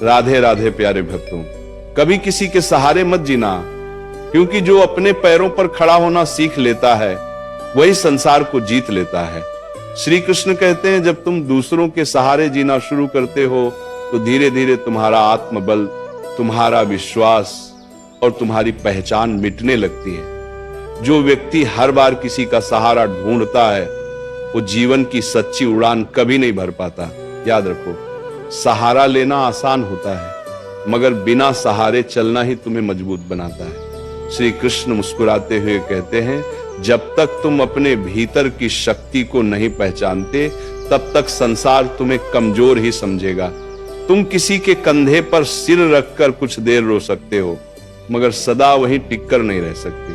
राधे राधे प्यारे भक्तों, कभी किसी के सहारे मत जीना, क्योंकि जो अपने पैरों पर खड़ा होना सीख लेता है वही संसार को जीत लेता है। श्री कृष्ण कहते हैं, जब तुम दूसरों के सहारे जीना शुरू करते हो तो धीरे धीरे तुम्हारा आत्मबल, तुम्हारा विश्वास और तुम्हारी पहचान मिटने लगती है। जो व्यक्ति हर बार किसी का सहारा ढूंढता है वो जीवन की सच्ची उड़ान कभी नहीं भर पाता। याद रखो, सहारा लेना आसान होता है, मगर बिना सहारे चलना ही तुम्हें मजबूत बनाता है। श्री कृष्ण मुस्कुराते हुए कहते हैं, जब तक तुम अपने भीतर की शक्ति को नहीं पहचानते तब तक संसार तुम्हें कमजोर ही समझेगा। तुम किसी के कंधे पर सिर रखकर कुछ देर रो सकते हो, मगर सदा वहीं टिककर नहीं रह सकती,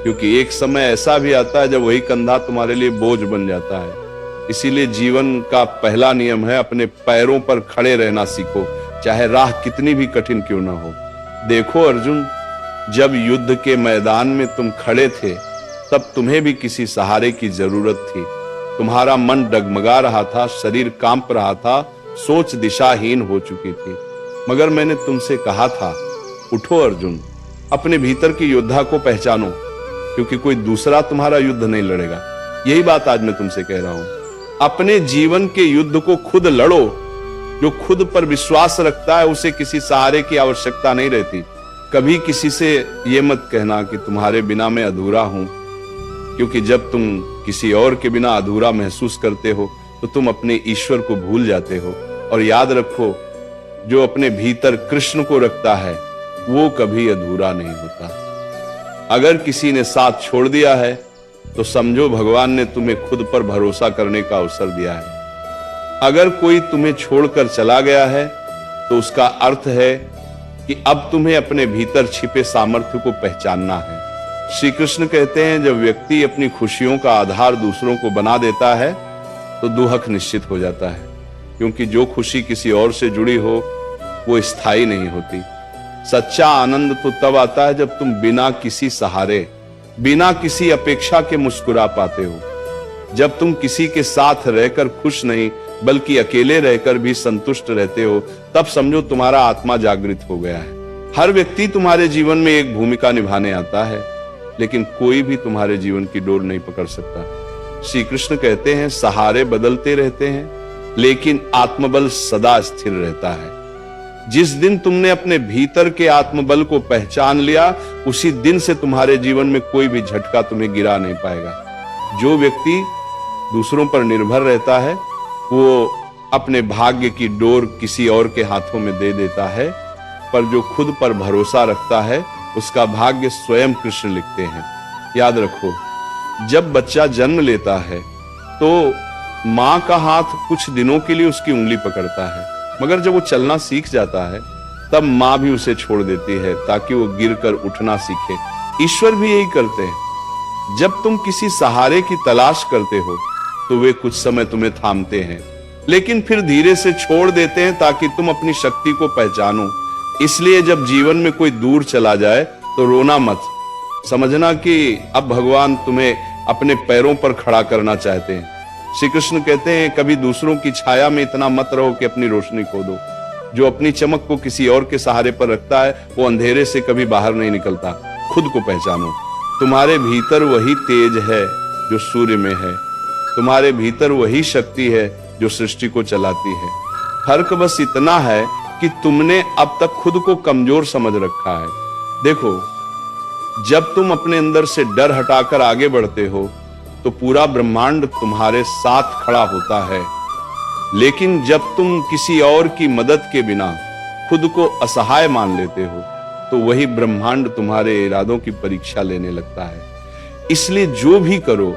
क्योंकि एक समय ऐसा भी आता है जब वही कंधा तुम्हारे लिए बोझ बन जाता है। इसीलिए जीवन का पहला नियम है, अपने पैरों पर खड़े रहना सीखो, चाहे राह कितनी भी कठिन क्यों ना हो। देखो अर्जुन, जब युद्ध के मैदान में तुम खड़े थे तब तुम्हें भी किसी सहारे की जरूरत थी। तुम्हारा मन डगमगा रहा था, शरीर कांप रहा था, सोच दिशाहीन हो चुकी थी, मगर मैंने तुमसे कहा था, उठो अर्जुन, अपने भीतर की योद्धा को पहचानो, क्योंकि कोई दूसरा तुम्हारा युद्ध नहीं लड़ेगा। यही बात आज मैं तुमसे कह रहा हूं। अपने जीवन के युद्ध को खुद लड़ो। जो खुद पर विश्वास रखता है उसे किसी सहारे की आवश्यकता नहीं रहती। कभी किसी से यह मत कहना कि तुम्हारे बिना मैं अधूरा हूं, क्योंकि जब तुम किसी और के बिना अधूरा महसूस करते हो तो तुम अपने ईश्वर को भूल जाते हो। और याद रखो, जो अपने भीतर कृष्ण को रखता है वो कभी अधूरा नहीं होता। अगर किसी ने साथ छोड़ दिया है तो समझो भगवान ने तुम्हें खुद पर भरोसा करने का अवसर दिया है। अगर कोई तुम्हें छोड़कर चला गया है तो उसका अर्थ है कि अब तुम्हें अपने भीतर छिपे सामर्थ्य को पहचानना है। श्री कृष्ण कहते हैं, जब व्यक्ति अपनी खुशियों का आधार दूसरों को बना देता है तो दुहक निश्चित हो जाता है, क्योंकि जो खुशी किसी और से जुड़ी हो वो स्थायी नहीं होती। सच्चा आनंद तो तब आता है जब तुम बिना किसी सहारे, बिना किसी अपेक्षा के मुस्कुरा पाते हो। जब तुम किसी के साथ रहकर खुश नहीं बल्कि अकेले रहकर भी संतुष्ट रहते हो, तब समझो तुम्हारा आत्मा जागृत हो गया है। हर व्यक्ति तुम्हारे जीवन में एक भूमिका निभाने आता है, लेकिन कोई भी तुम्हारे जीवन की डोर नहीं पकड़ सकता। श्री कृष्ण कहते हैं, सहारे बदलते रहते हैं लेकिन आत्मबल सदा स्थिर रहता है। जिस दिन तुमने अपने भीतर के आत्मबल को पहचान लिया, उसी दिन से तुम्हारे जीवन में कोई भी झटका तुम्हें गिरा नहीं पाएगा। जो व्यक्ति दूसरों पर निर्भर रहता है वो अपने भाग्य की डोर किसी और के हाथों में दे देता है, पर जो खुद पर भरोसा रखता है उसका भाग्य स्वयं कृष्ण लिखते हैं। याद रखो, जब बच्चा जन्म लेता है तो मां का हाथ कुछ दिनों के लिए उसकी उंगली पकड़ता है, मगर जब वो चलना सीख जाता है तब मां भी उसे छोड़ देती है ताकि वो गिरकर उठना सीखे। ईश्वर भी यही करते हैं। जब तुम किसी सहारे की तलाश करते हो तो वे कुछ समय तुम्हें थामते हैं, लेकिन फिर धीरे से छोड़ देते हैं ताकि तुम अपनी शक्ति को पहचानो। इसलिए जब जीवन में कोई दूर चला जाए तो रोना मत, समझना कि अब भगवान तुम्हें अपने पैरों पर खड़ा करना चाहते हैं। श्री कृष्ण कहते हैं, कभी दूसरों की छाया में इतना मत रहो कि अपनी रोशनी खो दो। जो अपनी चमक को किसी और के सहारे पर रखता है वो अंधेरे से कभी बाहर नहीं निकलता। खुद को पहचानो। तुम्हारे भीतर वही तेज है जो सूर्य में है। तुम्हारे भीतर वही शक्ति है जो सृष्टि को चलाती है। फर्क बस इतना है कि तुमने अब तक खुद को कमजोर समझ रखा है। देखो, जब तुम अपने अंदर से डर हटाकर आगे बढ़ते हो तो पूरा ब्रह्मांड तुम्हारे साथ खड़ा होता है, लेकिन जब तुम किसी और की मदद के बिना खुद को असहाय मान लेते हो तो वही ब्रह्मांड तुम्हारे इरादों की परीक्षा लेने लगता है। इसलिए जो भी करो,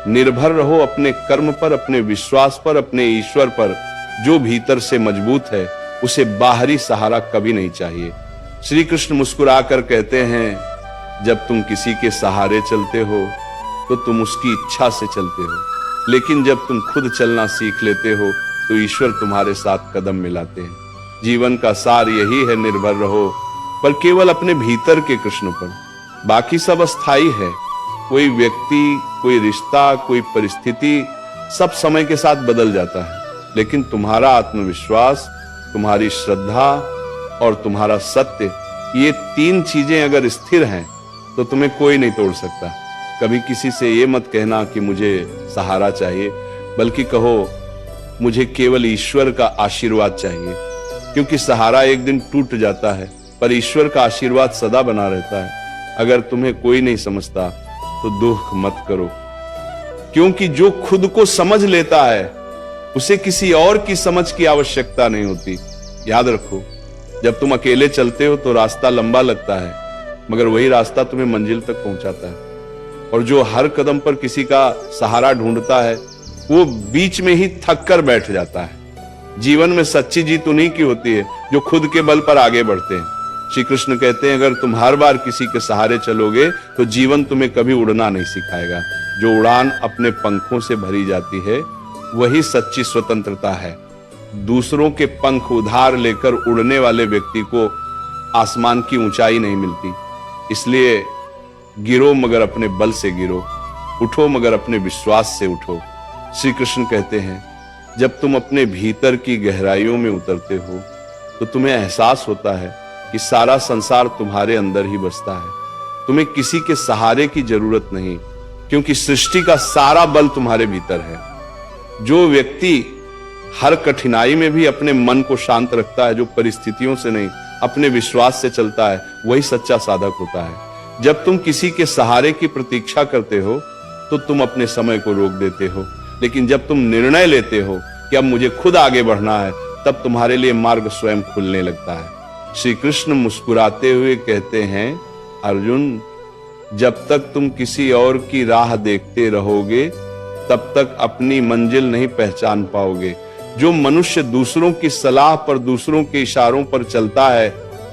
निर्भर रहो अपने कर्म पर, अपने विश्वास पर, अपने ईश्वर पर। जो भीतर से मजबूत है उसे बाहरी सहारा कभी नहीं चाहिए। श्री कृष्ण मुस्कुराकर कहते हैं, जब तुम किसी के सहारे चलते हो तो तुम उसकी इच्छा से चलते हो, लेकिन जब तुम खुद चलना सीख लेते हो तो ईश्वर तुम्हारे साथ कदम मिलाते हैं। जीवन का सार यही है, निर्भर रहो पर केवल अपने भीतर के कृष्ण पर। बाकी सब अस्थाई है। कोई व्यक्ति, कोई रिश्ता, कोई परिस्थिति सब समय के साथ बदल जाता है, लेकिन तुम्हारा आत्मविश्वास, तुम्हारी श्रद्धा, और तुम्हारा सत्य, ये तीन चीजें अगर स्थिर हैं तो तुम्हें कोई नहीं तोड़ सकता। कभी किसी से ये मत कहना कि मुझे सहारा चाहिए, बल्कि कहो मुझे केवल ईश्वर का आशीर्वाद चाहिए, क्योंकि सहारा एक दिन टूट जाता है पर ईश्वर का आशीर्वाद सदा बना रहता है। अगर तुम्हें कोई नहीं समझता तो दुख मत करो, क्योंकि जो खुद को समझ लेता है उसे किसी और की समझ की आवश्यकता नहीं होती। याद रखो, जब तुम अकेले चलते हो तो रास्ता लंबा लगता है, मगर वही रास्ता तुम्हें मंजिल तक पहुंचाता है। और जो हर कदम पर किसी का सहारा ढूंढता है वो बीच में ही थक कर बैठ जाता है। जीवन में सच्ची जीत उन्हीं की होती है जो खुद के बल पर आगे बढ़ते हैं। श्री कृष्ण कहते हैं, अगर तुम हर बार किसी के सहारे चलोगे तो जीवन तुम्हें कभी उड़ना नहीं सिखाएगा। जो उड़ान अपने पंखों से भरी जाती है वही सच्ची स्वतंत्रता है। दूसरों के पंख उधार लेकर उड़ने वाले व्यक्ति को आसमान की ऊंचाई नहीं मिलती। इसलिए गिरो मगर अपने बल से गिरो, उठो मगर अपने विश्वास से उठो। श्री कृष्ण कहते हैं, जब तुम अपने भीतर की गहराइयों में उतरते हो तो तुम्हें एहसास होता है कि सारा संसार तुम्हारे अंदर ही बसता है। तुम्हें किसी के सहारे की जरूरत नहीं, क्योंकि सृष्टि का सारा बल तुम्हारे भीतर है। जो व्यक्ति हर कठिनाई में भी अपने मन को शांत रखता है, जो परिस्थितियों से नहीं अपने विश्वास से चलता है, वही सच्चा साधक होता है। जब तुम किसी के सहारे की प्रतीक्षा करते हो तो तुम अपने समय को रोक देते हो, लेकिन जब तुम निर्णय लेते हो कि अब मुझे खुद आगे बढ़ना है, तब तुम्हारे लिए मार्ग स्वयं खुलने लगता है। श्री कृष्ण मुस्कुराते हुए कहते हैं, अर्जुन, जब तक तुम किसी और की राह देखते रहोगे तब तक अपनी मंजिल नहीं पहचान पाओगे। जो मनुष्य दूसरों की सलाह पर, दूसरों के इशारों पर चलता है,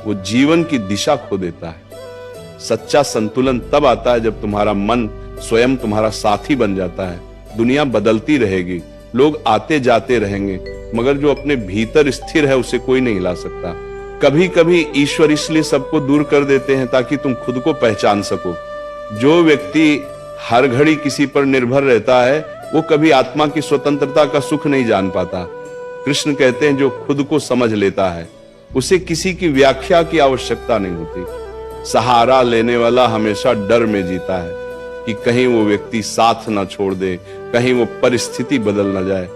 वो जीवन की दिशा खो देता है। सच्चा संतुलन तब आता है जब तुम्हारा मन स्वयं तुम्हारा साथी बन जाता है। दुनिया बदलती रहेगी, लोग आते जाते रहेंगे, मगर जो अपने भीतर स्थिर है उसे कोई नहीं हिला सकता। कभी कभी ईश्वर इसलिए सबको दूर कर देते हैं ताकि तुम खुद को पहचान सको। जो व्यक्ति हर घड़ी किसी पर निर्भर रहता है वो कभी आत्मा की स्वतंत्रता का सुख नहीं जान पाता। कृष्ण कहते हैं, जो खुद को समझ लेता है उसे किसी की व्याख्या की आवश्यकता नहीं होती। सहारा लेने वाला हमेशा डर में जीता है कि कहीं वो व्यक्ति साथ ना छोड़ दे, कहीं वो परिस्थिति बदल ना जाए।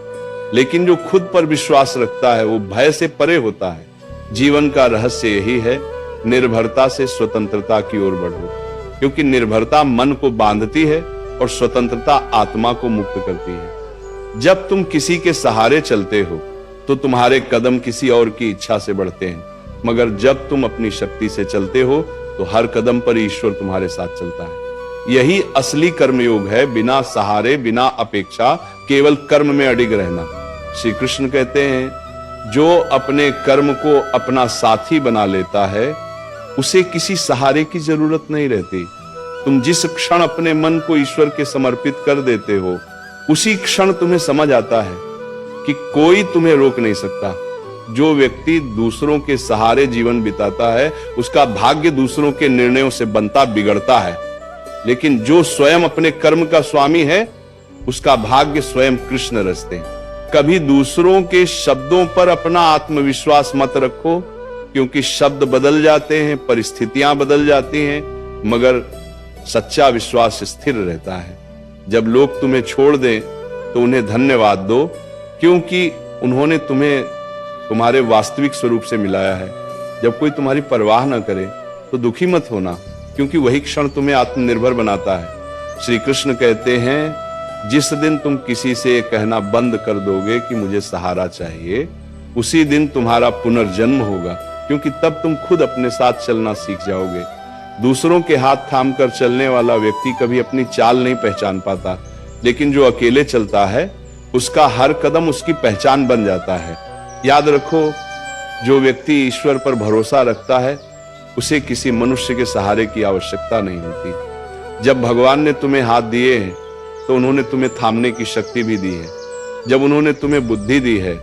लेकिन जो खुद पर विश्वास रखता है वो भय से परे होता है। जीवन का रहस्य यही है, निर्भरता से स्वतंत्रता की ओर बढ़ो, क्योंकि निर्भरता मन को बांधती है और स्वतंत्रता आत्मा को मुक्त करती है। जब तुम किसी के सहारे चलते हो तो तुम्हारे कदम किसी और की इच्छा से बढ़ते हैं, मगर जब तुम अपनी शक्ति से चलते हो तो हर कदम पर ईश्वर तुम्हारे साथ चलता है। यही असली कर्मयोग है, बिना सहारे, बिना अपेक्षा, केवल कर्म में अडिग रहना। श्री कृष्ण कहते हैं, जो अपने कर्म को अपना साथी बना लेता है उसे किसी सहारे की जरूरत नहीं रहती। तुम जिस क्षण अपने मन को ईश्वर के समर्पित कर देते हो उसी क्षण तुम्हें समझ आता है कि कोई तुम्हें रोक नहीं सकता। जो व्यक्ति दूसरों के सहारे जीवन बिताता है उसका भाग्य दूसरों के निर्णयों से बनता बिगड़ता है, लेकिन जो स्वयं अपने कर्म का स्वामी है उसका भाग्य स्वयं कृष्ण रचते हैं। कभी दूसरों के शब्दों पर अपना आत्मविश्वास मत रखो, क्योंकि शब्द बदल जाते हैं, परिस्थितियां बदल जाती हैं, मगर सच्चा विश्वास स्थिर रहता है। जब लोग तुम्हें छोड़ दें तो उन्हें धन्यवाद दो, क्योंकि उन्होंने तुम्हें तुम्हारे वास्तविक स्वरूप से मिलाया है। जब कोई तुम्हारी परवाह ना करे तो दुखी मत होना, क्योंकि वही क्षण तुम्हें आत्मनिर्भर बनाता है। श्री कृष्ण कहते हैं, जिस दिन तुम किसी से कहना बंद कर दोगे कि मुझे सहारा चाहिए, उसी दिन तुम्हारा पुनर्जन्म होगा, क्योंकि तब तुम खुद अपने साथ चलना सीख जाओगे। दूसरों के हाथ थाम कर चलने वाला व्यक्ति कभी अपनी चाल नहीं पहचान पाता, लेकिन जो अकेले चलता है उसका हर कदम उसकी पहचान बन जाता है। याद रखो, जो व्यक्ति ईश्वर पर भरोसा रखता है उसे किसी मनुष्य के सहारे की आवश्यकता नहीं होती। जब भगवान ने तुम्हें हाथ दिए हैं तो उन्होंने तुम्हें थामने की शक्ति भी दी है। जब उन्होंने तुम्हें बुद्धि दी है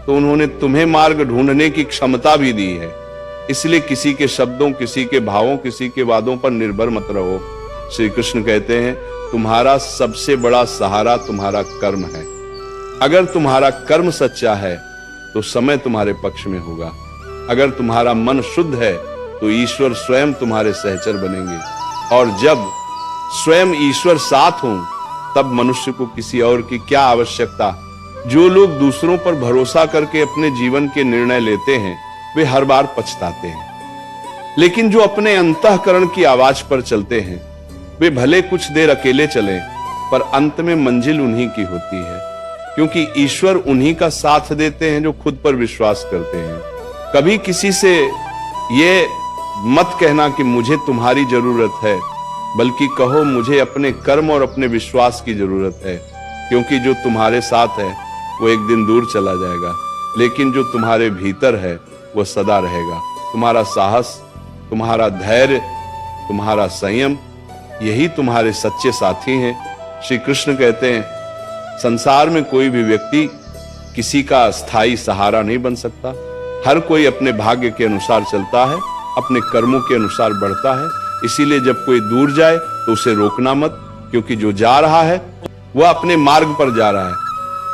तो उन्होंने तुम्हें मार्ग ढूंढने की क्षमता भी दी है। इसलिए किसी के शब्दों, किसी के भावों, किसी के वादों पर निर्भर मत रहो। श्री कृष्ण कहते हैं, तुम्हारा सबसे बड़ा सहारा तुम्हारा कर्म है। अगर तुम्हारा कर्म सच्चा है तो समय तुम्हारे पक्ष में होगा। अगर तुम्हारा मन शुद्ध है तो ईश्वर स्वयं तुम्हारे सहचर बनेंगे, और जब स्वयं ईश्वर साथ हों तब मनुष्य को किसी और की क्या आवश्यकता। जो लोग दूसरों पर भरोसा करके अपने जीवन के निर्णय लेते हैं वे हर बार पछताते हैं, लेकिन जो अपने अंतःकरण की आवाज पर चलते हैं वे भले कुछ देर अकेले चलें पर अंत में मंजिल उन्हीं की होती है, क्योंकि ईश्वर उन्हीं का साथ देते हैं जो खुद पर विश्वास करते हैं। कभी किसी से ये मत कहना कि मुझे तुम्हारी जरूरत है, बल्कि कहो मुझे अपने कर्म और अपने विश्वास की जरूरत है, क्योंकि जो तुम्हारे साथ है वो एक दिन दूर चला जाएगा, लेकिन जो तुम्हारे भीतर है वो सदा रहेगा। तुम्हारा साहस, तुम्हारा धैर्य, तुम्हारा संयम, यही तुम्हारे सच्चे साथी हैं। श्री कृष्ण कहते हैं संसार में कोई भी व्यक्ति किसी का स्थायी सहारा नहीं बन सकता। हर कोई अपने भाग्य के अनुसार चलता है, अपने कर्मों के अनुसार बढ़ता है। इसीलिए जब कोई दूर जाए तो उसे रोकना मत, क्योंकि जो जा रहा है वह अपने मार्ग पर जा रहा है,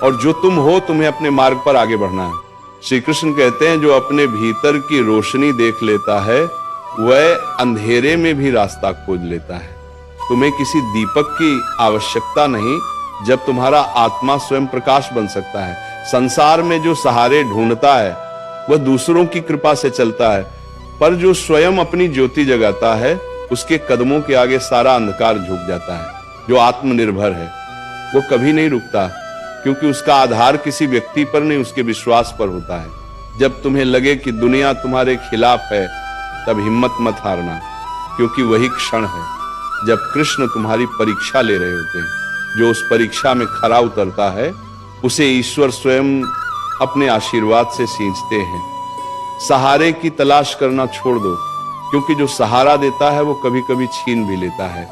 और जो तुम हो तुम्हें अपने मार्ग पर आगे बढ़ना है। श्री कृष्ण कहते हैं जो अपने भीतर की रोशनी देख लेता है वह अंधेरे में भी रास्ता खोज लेता है। तुम्हें किसी दीपक की आवश्यकता नहीं जब तुम्हारा आत्मा स्वयं प्रकाश बन सकता है। संसार में जो सहारे ढूंढता है वह दूसरों की कृपा से चलता है, पर जो स्वयं अपनी ज्योति जगाता है उसके कदमों के आगे सारा अंधकार झुक जाता है। जो आत्मनिर्भर है वो कभी नहीं रुकता, क्योंकि उसका आधार किसी व्यक्ति पर नहीं उसके विश्वास पर होता है। जब तुम्हें लगे कि दुनिया तुम्हारे खिलाफ है तब हिम्मत मत हारना, क्योंकि वही क्षण है जब कृष्ण तुम्हारी परीक्षा ले रहे होते हैं। जो उस परीक्षा में खरा उतरता है उसे ईश्वर स्वयं अपने आशीर्वाद से सींचते हैं। सहारे की तलाश करना छोड़ दो, क्योंकि जो सहारा देता है वो कभी कभी छीन भी लेता है,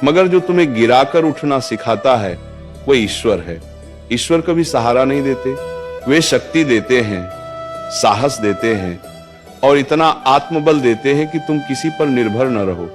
मगर जो तुम्हें गिराकर उठना सिखाता है वो ईश्वर है। ईश्वर कभी सहारा नहीं देते, वे शक्ति देते हैं, साहस देते हैं और इतना आत्मबल देते हैं कि तुम किसी पर निर्भर न रहो।